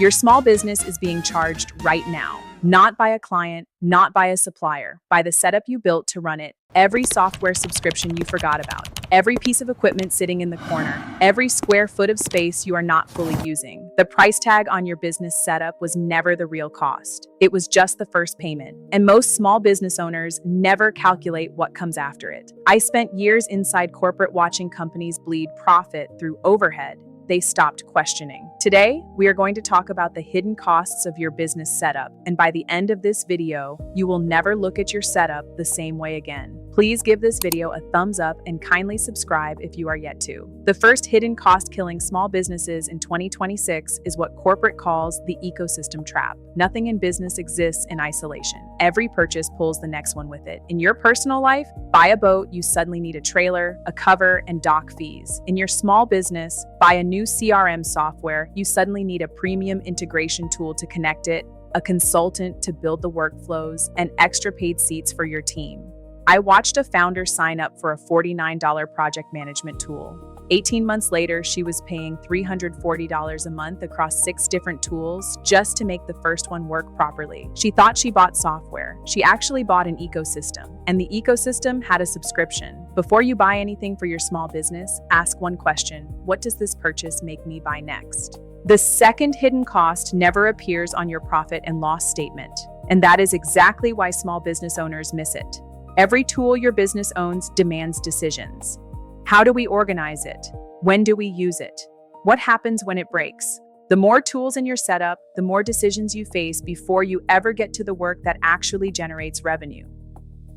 Your small business is being charged right now, not by a client, not by a supplier, by the setup you built to run it, every software subscription you forgot about, every piece of equipment sitting in the corner, every square foot of space you are not fully using. The price tag on your business setup was never the real cost. It was just the first payment. And most small business owners never calculate what comes after it. I spent years inside corporate watching companies bleed profit through overhead. They stopped questioning. Today, we are going to talk about the hidden costs of your business setup, and by the end of this video, you will never look at your setup the same way again. Please give this video a thumbs up and kindly subscribe if you are yet to. The first hidden cost killing small businesses in 2026 is what corporate calls the ecosystem trap. Nothing in business exists in isolation. Every purchase pulls the next one with it. In your personal life, buy a boat, you suddenly need a trailer, a cover, and dock fees. In your small business, buy a new CRM software, you suddenly need a premium integration tool to connect it, a consultant to build the workflows, and extra paid seats for your team. I watched a founder sign up for a $49 project management tool. 18 months later, she was paying $340 a month across 6 different tools just to make the first one work properly. She thought she bought software. She actually bought an ecosystem, and the ecosystem had a subscription. Before you buy anything for your small business, ask one question: what does this purchase make me buy next? The second hidden cost never appears on your profit and loss statement, and that is exactly why small business owners miss it. Every tool your business owns demands decisions. How do we organize it? When do we use it? What happens when it breaks? The more tools in your setup, the more decisions you face before you ever get to the work that actually generates revenue.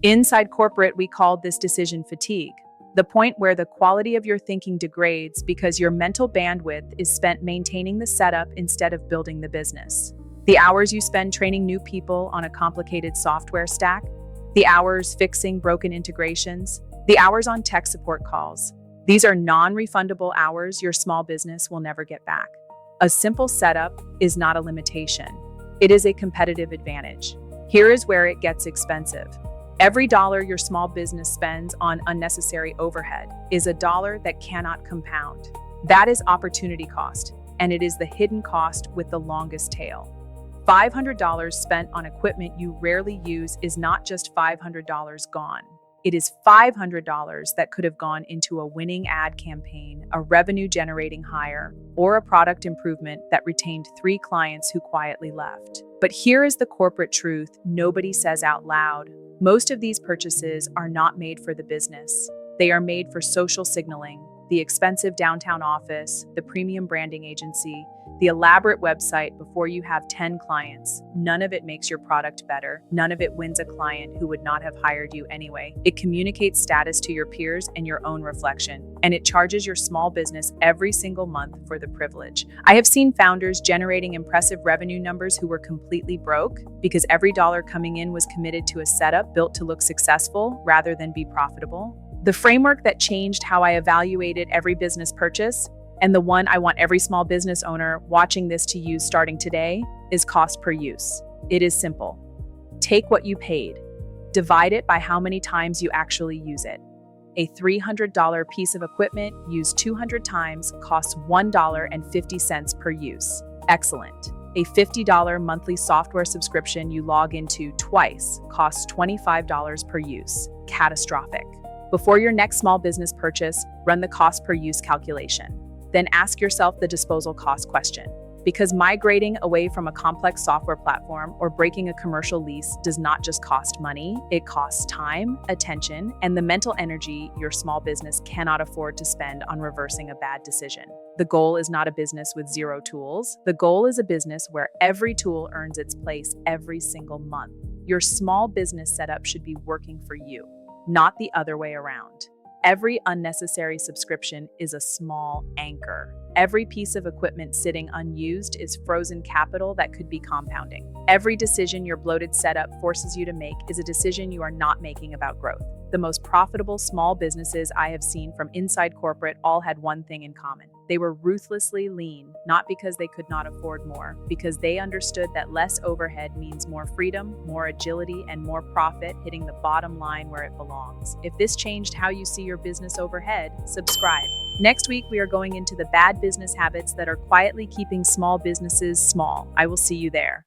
Inside corporate, we call this decision fatigue, the point where the quality of your thinking degrades because your mental bandwidth is spent maintaining the setup instead of building the business. The hours you spend training new people on a complicated software stack, the hours fixing broken integrations, the hours on tech support calls. These are non-refundable hours your small business will never get back. A simple setup is not a limitation. It is a competitive advantage. Here is where it gets expensive. Every dollar your small business spends on unnecessary overhead is a dollar that cannot compound. That is opportunity cost, and it is the hidden cost with the longest tail. $500 spent on equipment you rarely use is not just $500 gone. It is $500 that could have gone into a winning ad campaign, a revenue-generating hire, or a product improvement that retained 3 clients who quietly left. But here is the corporate truth nobody says out loud. Most of these purchases are not made for the business. They are made for social signaling, the expensive downtown office, the premium branding agency, the elaborate website before you have 10 clients. None of it makes your product better. None of it wins a client who would not have hired you anyway. It communicates status to your peers and your own reflection, and it charges your small business every single month for the privilege. I have seen founders generating impressive revenue numbers who were completely broke because every dollar coming in was committed to a setup built to look successful rather than be profitable. The framework that changed how I evaluated every business purchase, and the one I want every small business owner watching this to use starting today, is cost per use. It is simple. Take what you paid, divide it by how many times you actually use it. A $300 piece of equipment used 200 times costs $1.50 per use. Excellent. A $50 monthly software subscription you log into twice costs $25 per use. Catastrophic. Before your next small business purchase, run the cost per use calculation. Then ask yourself the disposal cost question. Because migrating away from a complex software platform or breaking a commercial lease does not just cost money, it costs time, attention, and the mental energy your small business cannot afford to spend on reversing a bad decision. The goal is not a business with 0 tools. The goal is a business where every tool earns its place every single month. Your small business setup should be working for you, not the other way around. Every unnecessary subscription is a small anchor. Every piece of equipment sitting unused is frozen capital that could be compounding. Every decision your bloated setup forces you to make is a decision you are not making about growth. The most profitable small businesses I have seen from inside corporate all had one thing in common. They were ruthlessly lean, not because they could not afford more, because they understood that less overhead means more freedom, more agility, and more profit hitting the bottom line where it belongs. If this changed how you see your business overhead, subscribe. Next week, we are going into the bad business habits that are quietly keeping small businesses small. I will see you there.